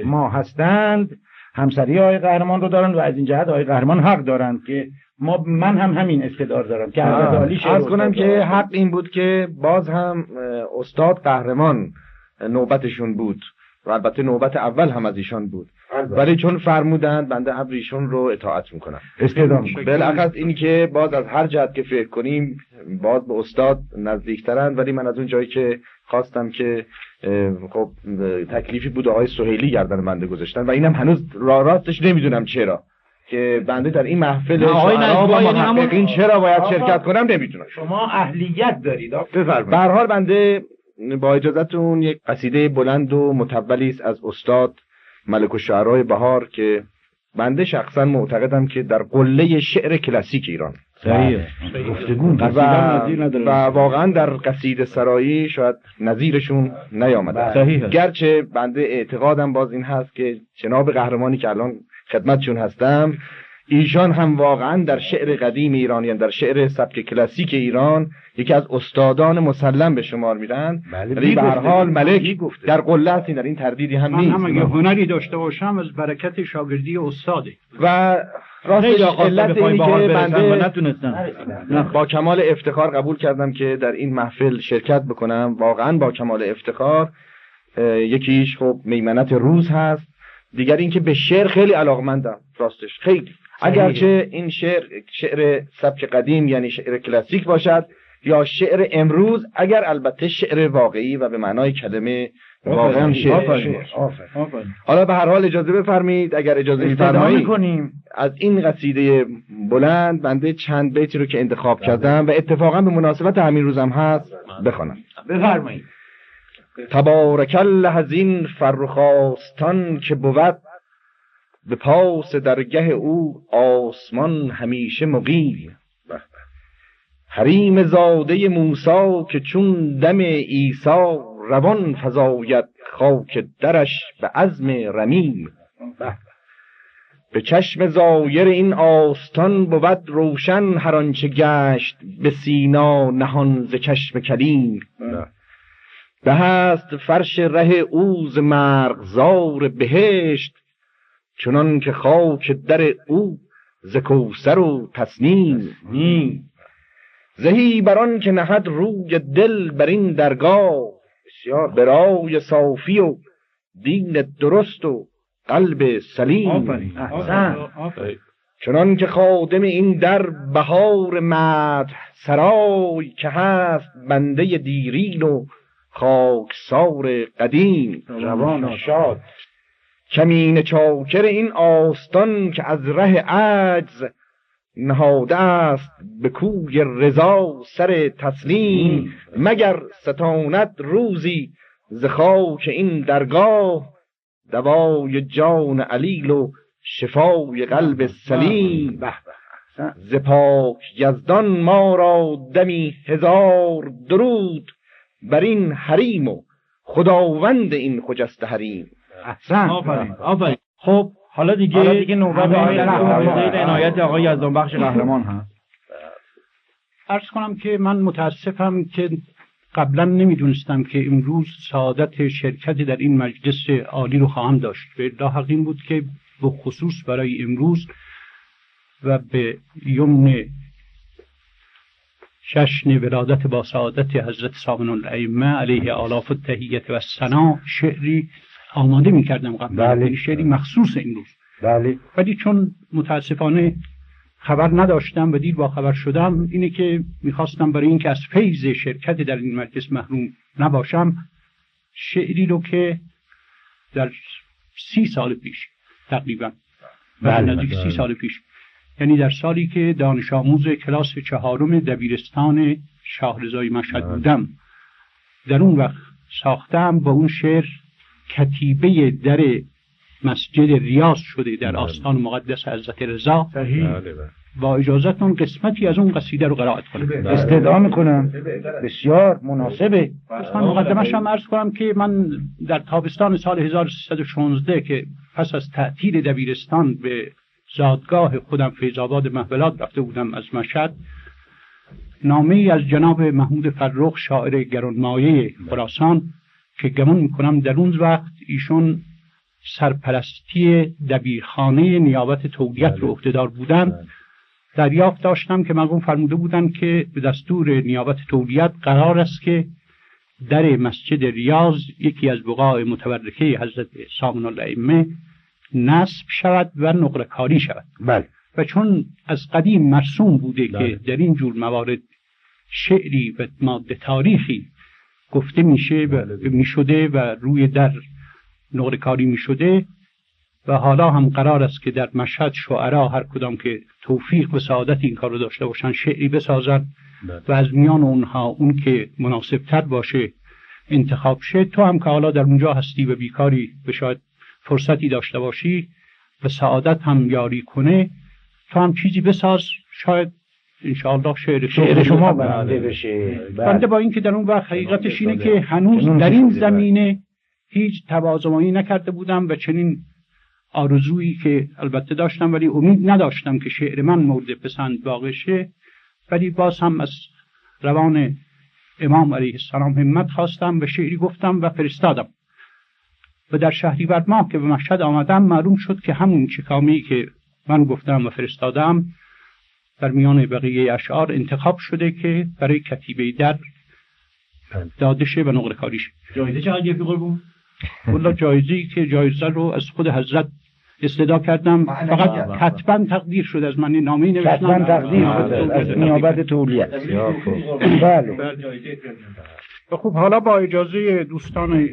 ما هستند، همسری آقای قهرمان رو دارند و از این جهت آقای قهرمان حق دارند که من هم همین استعداد دارم که عرض کنم که حق این بود که باز هم استاد قهرمان نوبتشون بود و البته نوبت اول هم از ایشان بود، ولی چون فرمودند بنده امر ایشون رو اطاعت میکنم. استعداد بالاخص این که باز از هر جهت که فکر کنیم باز به استاد نزدیکترند، ولی من از اون جایی که خواستم که خب تکلیفی بود آقای سهیلی گردن بنده گذاشتن و اینم هنوز راستش نمیدونم چرا که بنده در این محفل شعرا و محققین چرا باید شرکت کنم نمیدونم. شما اهلیت دارید. به هر حال بنده با اجازهتون یک قصیده بلند و متولی است از استاد ملک الشعرای بهار که بنده شخصا معتقدم که در قله شعر کلاسیک ایران و واقعا در قصیده سرایی شاید نظیرشون نیامده. گرچه بنده اعتقادم باز این هست که جناب قهرمانی که الان خدمتشون هستم ایشان هم واقعا در شعر قدیم ایران، یعنی در شعر سبک کلاسیک ایران یکی از استادان مسلم به شمار میرن. ولی به هر حال ملک در قله هستین، در این تردیدی هم نیست. من هم اگه هنری داشته باشم از برکت شاگردی استاده و راستش علت اینی که بنده با کمال افتخار قبول کردم که در این محفل شرکت بکنم، واقعا با کمال افتخار. یکیش خب میمنت روز هست، دیگر این که به شعر خیلی علاقمندم راستش خیلی، اگرچه این شعر سبک قدیم یعنی شعر کلاسیک باشد یا شعر امروز، اگر البته شعر واقعی و به معنای کلمه واقعا شعر. حالا به هر حال اجازه بفرمایید، اگر اجازه می‌فرمایید از این قصیده بلند بنده چند بیتی رو که انتخاب کردم و اتفاقا به مناسبت همین روزم هست بخونم. بفرمایید. تبارک الله از این فرخاستان که بود، به پاس درگه او آسمان همیشه مقیم. حریم زاده موسی که چون دم عیسی، روان فزاید خاک درش به عزم رمیم. به چشم زایر این آستان بود روشن، هر آنچه گشت به سینا نهان ز چشم کلیم. به هست فرش ره اوز مرغزار بهشت، چنان که خاک در او ز کوثر و تسنیم. زهی بران که نهد روی دل بر این درگاه، برای صافی و دین درست و قلب سلیم. چنان که خادم این در بهار مدح سرای، که هست بنده دیرین و خاکسار قدیم. جوان شاد کمین چاکر این آستان، که از ره عجز نهاده است به کوی رضا سر تسلیم. مگر ستاند روزی ز خاک این درگاه، دوای جان علیل و شفای قلب سلیم. ز پاک یزدان ما را دمی هزار درود، بر این حریم و خداوند این خجسته حریم. احسن. آفرین. خب حالا دیگه نوبت عنایت آقای یزدانبخش قهرمان هست. عرض کنم که من متاسفم که قبلا نمیدونستم که امروز سعادت شرکت در این مجلس عالی رو خواهم داشت. به لاحق این بود که به خصوص برای امروز و به یمن جشن ولادت با سعادت حضرت ثامن الائمه علیه آلاف التحیت و ثنا شعری آماده می‌کردم قبلا. بله. شعری مخصوص امروز. بله. ولی چون متاسفانه خبر نداشتم و دیر با خبر شدم، اینه که میخواستم برای اینکه از فیض شرکت در این مجلس محروم نباشم، شعری رو که در 30 سال پیش تقریبا نزدیک 30 سال پیش، یعنی در سالی که دانش آموز کلاس 4 دبیرستان شاهرضای مشهد بودم، در اون وقت ساختم. با اون شعر کتیبه در مسجد ریاض شده در آستان مقدس حضرت رضا. با اجازهتون قسمتی از اون قصیده رو قرائت کنم. استدعا میکنم، بسیار مناسبه. من مقدمش هم عرض کنم که من در تابستان سال 1316 که پس از تعطیل دبیرستان به زادگاه خودم فیض‌آباد محولات رفته بودم از مشهد، نامه‌ای از جناب محمود فرخ شاعر گرانمایه خراسان که گمان میکنم در اون وقت ایشون سرپرستی دبیرخانه نیابت تولیت رو عهدهدار بودن، دریافت داشتم که مرحوم فرموده بودن که به دستور نیابت تولیت قرار است که در مسجد ریاض یکی از بقاع متبرکه حضرت ثامن الائمه نصب شود و نقره کاری شود. بله. و چون از قدیم مرسوم بوده که در این جور موارد شعری و ماده تاریخی گفته میشده و روی در نقره کاری میشده و حالا هم قرار است که در مشهد شعرا هر کدام که توفیق و سعادت این کار رو داشته باشن شعری بسازن و از میان اونها اون که مناسب تر باشه انتخاب شه. تو هم که حالا در اونجا هستی و بیکاری و شاید فرصتی داشته باشی و سعادت هم یاری کنه، تو هم چیزی بساز، شاید انشاءالله شعر شما برنده بشه. بنده با این که در اون وقت حقیقتش اینه که هنوز در این زمینه هیچ تواضعی نکرده بودم و چنین آرزویی که البته داشتم ولی امید نداشتم که شعر من مورد پسند واقع شه، ولی باز هم از روان امام علیه السلام همت خواستم و شعری گفتم و فرستادم. و در شهریور ماه که به مشهد آمدم معلوم شد که همون چکامی که من گفتم و فرستادم در میان بقیه اشعار انتخاب شده که برای کتیبه در داده شه و نقره کاری شه. جایزه چقدر گرفتی قربون؟ والله جایزه‌ای که جایزه رو از خود حضرت استدعا کردم، فقط کتباً تقدیر شد از من، نامه‌ای نوشتم کتباً تقدیر شد از نیابت تولیت. بله. خب حالا با اجازه دوستان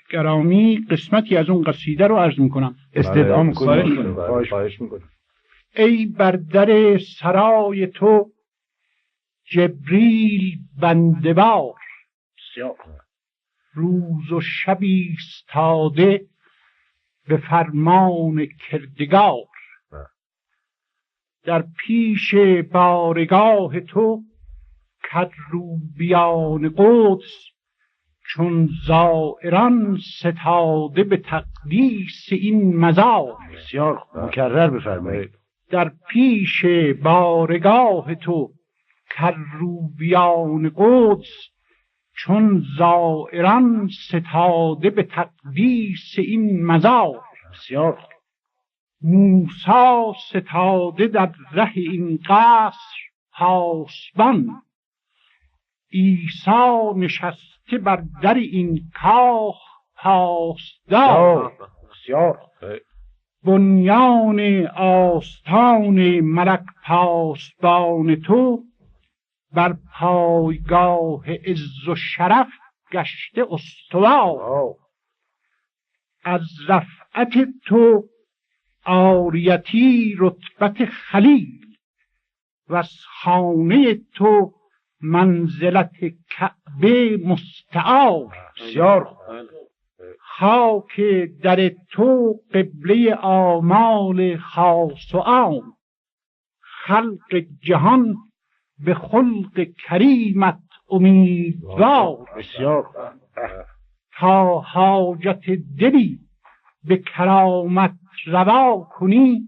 گرامی قسمتی از اون قصیده رو عرض میکنم. استدعا میکنم. خواهش میکنم. ای بر در سرای تو جبریل بنده‌وار، روز و شب ایستاده به فرمان کردگار. در پیش بارگاه تو کروبیان قدس، چون زائران ستاده به تقدیس این مزار. بسیار مکرر بفرمایید. در پیش بارگاه تو کروبیان قدس، چون زائران ستاده به تقدیس این مزار. بسیار. موسی ستاده در ره این قصر پاسبان، عیسی نشسته بر در این کاخ پاسدار. بسیار. بنیان آستان ملک پاسبان تو، بر پایگاه عز و شرف گشته استوار. از رفعت تو عاریتی رتبت خلیل، و از خانه تو منزلت کعبه مستعار. بسیار. خاک در تو قبله آمال خاص و عام، خلق جهان به خلق کریمت امیدوار. بسیار. تا حاجت دلی به کرامت روا کنی،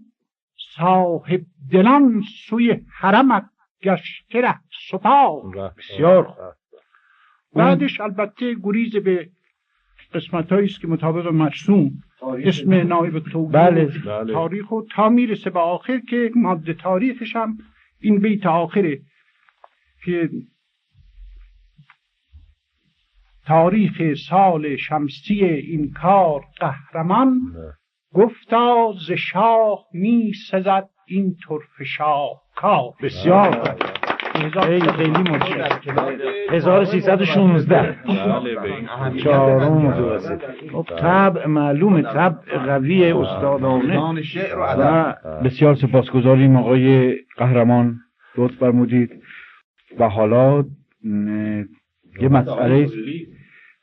صاحب دلان سوی حرمت گشته ره سپار. بسیار. بعدش البته گریز به قسمت‌هایی است که مطابق مرسوم اسم نایب توضیح تاریخ و تا میرسه به آخر که ماده تاریخش هم این بیت آخره که تاریخ سال شمسی این کار قهرمان گفتا ز شاه می سزد این طرف شاه کار. بسیار خیلی متشکرم. 1316 چهارم متوسط. خب طبع معلوم، طبع قوی استادانه و بسیار سپاسگزاریم آقای قهرمان، لطف فرمودید. و حالا یه مسئله است،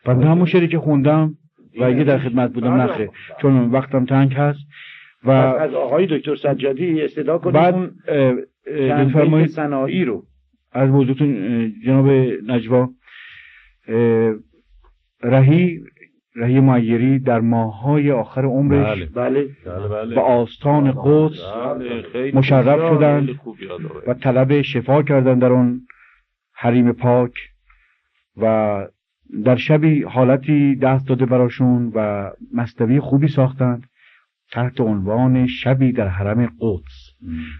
بنده همون شعری که خوندم و اگه در خدمت بودم نخه چون وقتم تنگ هست و از آقای دکتر سجادی استدعا کنید بعد بفرمایید صناعی رو از موضوعتون جناب نجوا. رهی معیری در ماه‌های آخر عمرش بله به آستان قدس مشرف شدند و طلب شفا کردند در اون حریم پاک و در شبی حالتی دست داده براشون و مصنوی خوبی ساختند تحت عنوان شبی در حرم قدس.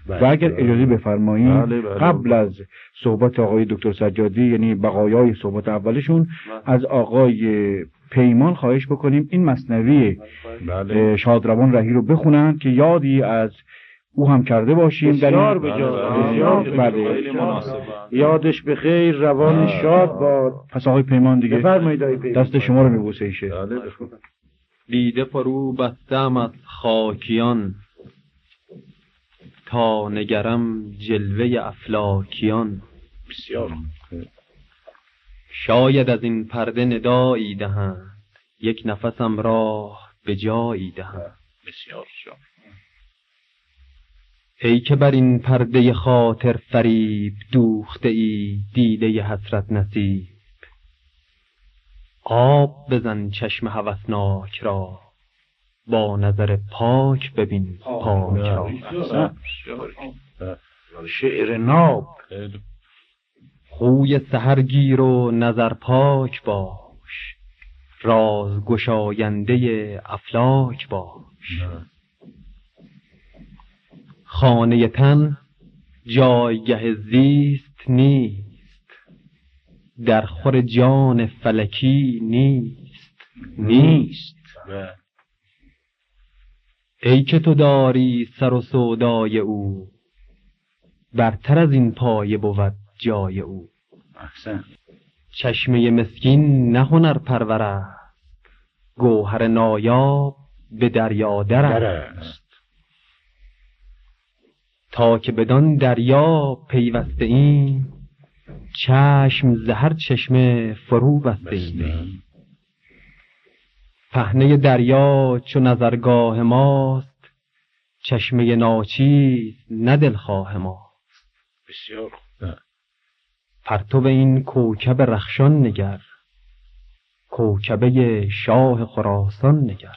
و اگر اجازه بفرمایید قبل از صحبت آقای دکتر سجادی، یعنی بقایای صحبت اولشون، از آقای پیمان خواهش بکنیم این مصنوی شادروان رهی رو بخونن که یادی از او هم کرده باشیم. بسیار بسیار خیلی مناسب، یادش به خیر، روان شاد باد. پس آقای پیمان دیگه بفرمایید آقای پیمان، دست شما رو میبوسه ایشه. دیده فرو بستم از خاکیان تا نگرم جلوه افلاکیان. بسیار شاید از این پرده ندایی دهند یک نفسم راه به جایی دهند. بسیار شاد. ای که بر این پرده خاطر فریب دوخته ای دیده حسرت نصیب، آب بزن چشم هوسناک را با نظر پاک ببین پاک را. شعر ناب. خوی سحرگیر و نظر پاک باش، راز گشاینده افلاک باش. خانه تن جایگه زیست نیست، در خور جان فلکی نیست. ای که تو داری سر و سودای او، برتر از این پایه بود جای او. احسن. چشمه مسکین نه هنر پرور است، گوهر نایاب به دریا در است. تا که بدان دریا پیوسته ایم، چشم زهر چشمه فرو بسته ایم. پهنه دریا چو نظرگاه ماست، چشمه ناچیز نه دلخواه ماست. بسیار پرتو این کوکب رخشان نگر، کوکبه شاه خراسان نگر.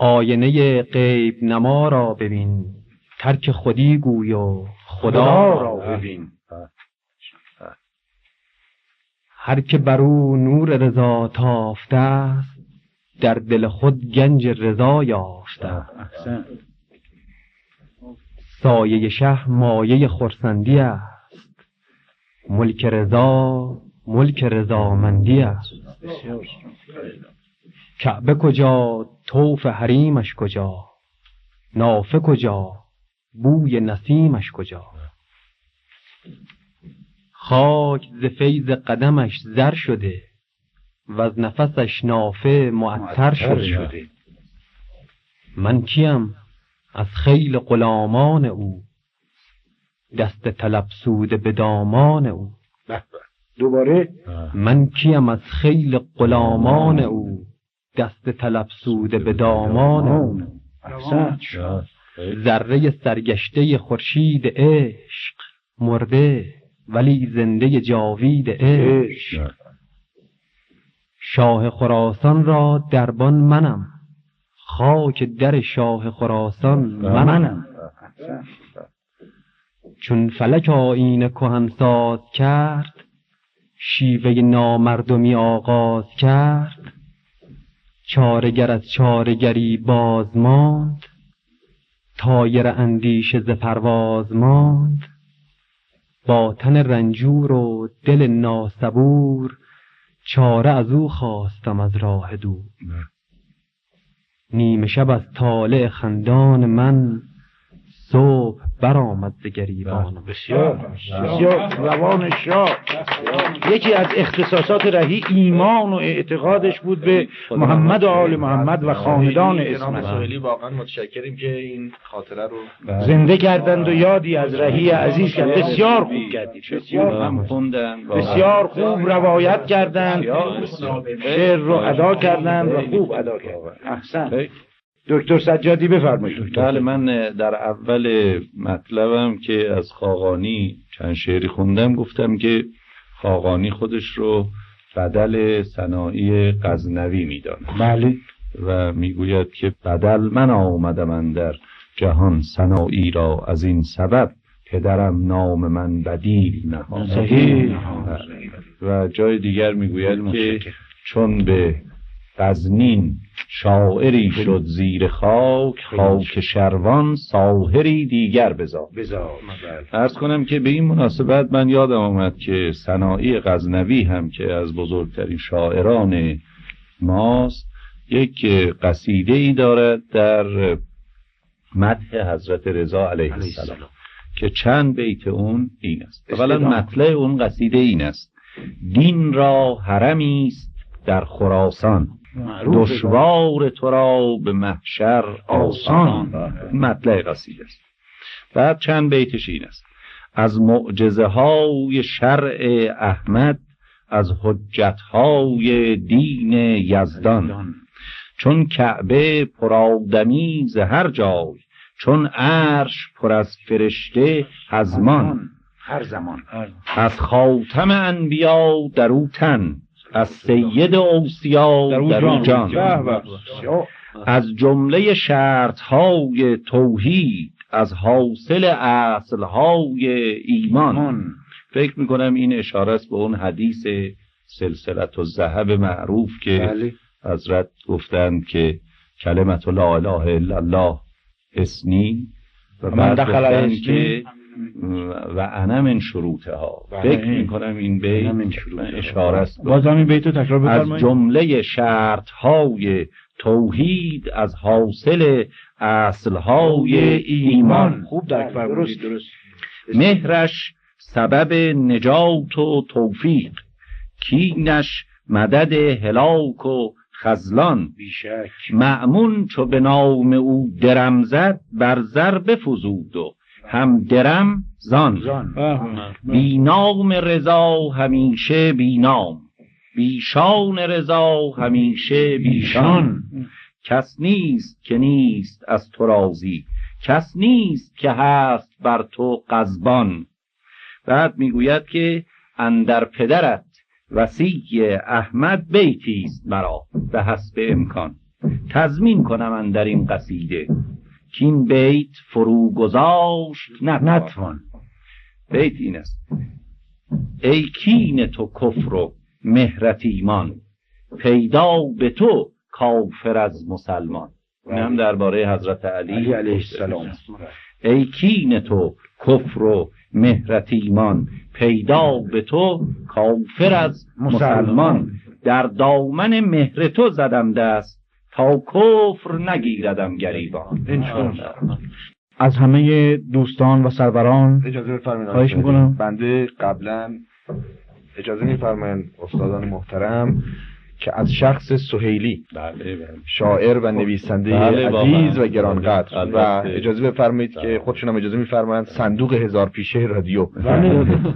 آینه غیب نما را ببین، ترک خودی گوی و خدا را ببین. هر که بر او نور رضا تافته است، در دل خود گنج رضا یافته است. سایه شه مایه خرسندی است، ملک رضا ملک رضامندی است. کعبه کجا طوف حریمش کجا، نافه کجا بوی نسیمش کجا. خاک ز فیض قدمش زر شده، و از نفسش نافه معطر شده. من کیم از خیل غلامان او، دست طلب سوده به دامان او. دوباره من کیم از خیل غلامان او، دست طلب سوده به دامان او. ذره سرگشته خورشید عشق، مرده ولی زنده جاوید عشق. شاه خراسان را دربان منم، خاک در شاه خراسان منم. چون فلک آیین کهنساز کرد، شیوه نامردمی آغاز کرد، چارگر از چارگری باز ماند، طایر اندیشه ز پرواز ماند. با تن رنجور و دل ناصبور، چاره از او خواستم از راه دور. نیمه شب از طالع خندان من، صبح برآمد ز گریبان. بسیار روان شاه. یکی از اختصاصات رهی ایمان و اعتقادش بود به محمد و آل محمد و خاندان اسمت. سهیلی واقعا متشکریم که این خاطره رو زنده کردند و یادی از رهی عزیز کرد. بسیار خوب کردید، بسیار خوب روایت کردند، شعر رو ادا کردند و خوب ادا کردند. احسن. دکتر سجادی بفرمایید. بله، من در اول مطلبم که از خاقانی چند شعری خوندم گفتم که خاقانی خودش رو بدل سنایی غزنوی میداند. بله. و میگوید که بدل من آمدم اندر جهان سنایی را، از این سبب پدرم نام من بدیل نهاد. صحیح. و جای دیگر میگوید که چون به غزنین شاعری شد زیر خاک، خاک شروان ساحری دیگر بزاد. عرض کنم که به این مناسبت من یادم آمد که سنایی غزنوی هم که از بزرگترین شاعران ماست، یک قصیده ای دارد در مدح حضرت رضا علیه السلام که چند بیت اون این است. اولا مطلع اون قصیده این است: دین را حرمی است در خراسان، دشوار تو را به محشر آسان. مطلع قصیده است. بعد چند بیتش این است: از معجزه های شرع احمد، از حجت های دین یزدان، چون کعبه پر آدمی ز هر جای، چون عرش پر از فرشته هزمان. هر زمان از خاتم انبیا در او تن، از سید اوصیا در او جان. از جمله شرطهای توحید، از حاصل اصلهای ایمان. فکر میکنم این اشاره است به اون حدیث سلسلة الذهب معروف که حضرت گفتند که کلمت لا اله الا الله اسنی و بعد گفتند که و انا من شروطها. فکر میکنم این بیت اشاره است. بازم این بیت رو تکرار بفرمایید. از جمله شرطهای توحید، از حاصل اصلهای ایمان. خوب درک فرمودید. درست. مهرش سبب نجات و توفیق، کینش مدد هلاک و خذلان. بیشک مأمون چو به نام او درم زد، بر زر بفزود و هم درم زان. بی نام رضا همیشه بی نام، بی شان رضا همیشه بی شان. کس نیست که نیست از تو راضی، کس نیست که هست بر تو غضبان. بعد میگوید که اندر پدرت وصی احمد بیتیست مرا به حسب امکان. تضمین کنم اندر این قصیده که این بیت فرو گذاشت نتوان. بیت این است: ای کین تو کفر و مهرت ایمان، پیدا به تو کافر از مسلمان. این هم درباره حضرت علی علیه السلام. ای کین تو کفر و مهرت ایمان، پیدا به تو کافر از مسلمان. در دامن مهر تو زدم دست، تا کفر نگیردم گریبان. از همه دوستان و سروران اجازه بفرمایید. خواهش میکنم. بنده قبلا اجازه میفرمایید استادان محترم که از شخص سهیلی، شاعر و نویسنده عزیز و گرانقدر، و اجازه بفرمایید که خودشون هم اجازه میفرمایند صندوق هزار پیشه رادیو،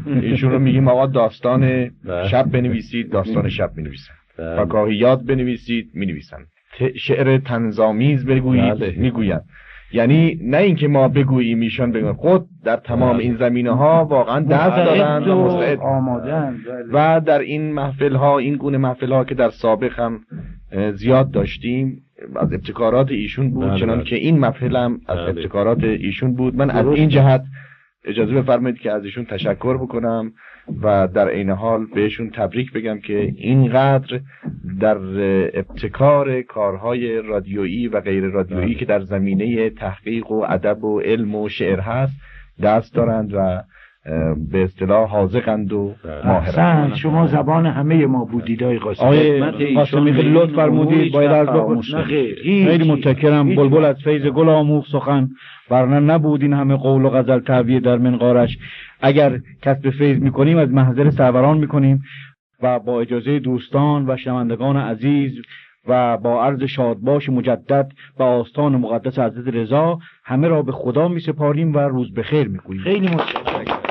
ایشون رو میگیم آقا داستان شب بنویسید، داستان شب مینویسن، فکاهیات بنویسید مینویسن، شعر طنزآمیز بگویید میگوین. یعنی نه اینکه ما بگوییم ایشان بگویند، خود در تمام این زمینه‌ها واقعا دست دارن و مستعد آمادن. و در این محفل‌ها، این گونه محفل‌ها که در سابق هم زیاد داشتیم، از ابتکارات ایشون بود. چنان که این محفل هم از ابتکارات ایشون بود. من از این جهت اجازه بفرمایید که از ایشون تشکر بکنم و در عین حال بهشون تبریک بگم که اینقدر در ابتکار کارهای رادیویی و غیر رادیویی که در زمینه تحقیق و ادب و علم و شعر هست دست دارند و به اصطلاح حاذقند و ماهرند. شما زبان همه ما بودید آقای قاسمی. آقای قاسمی خیلی لطف فرمودید، باید عرض بکنم خیلی متشکرم. بلبل از فیض گل آموخت سخن، ورنه نبود این همه قول و غزل تعبیه در منقارش. اگر کسب فیض میکنیم از محضر سروران میکنیم و با اجازه دوستان و شنوندگان عزیز و با عرض شادباش مجدد و آستان مقدس حضرت رضا همه را به خدا میسپاریم و روز بخیر میگوییم. خیلی متشکرم.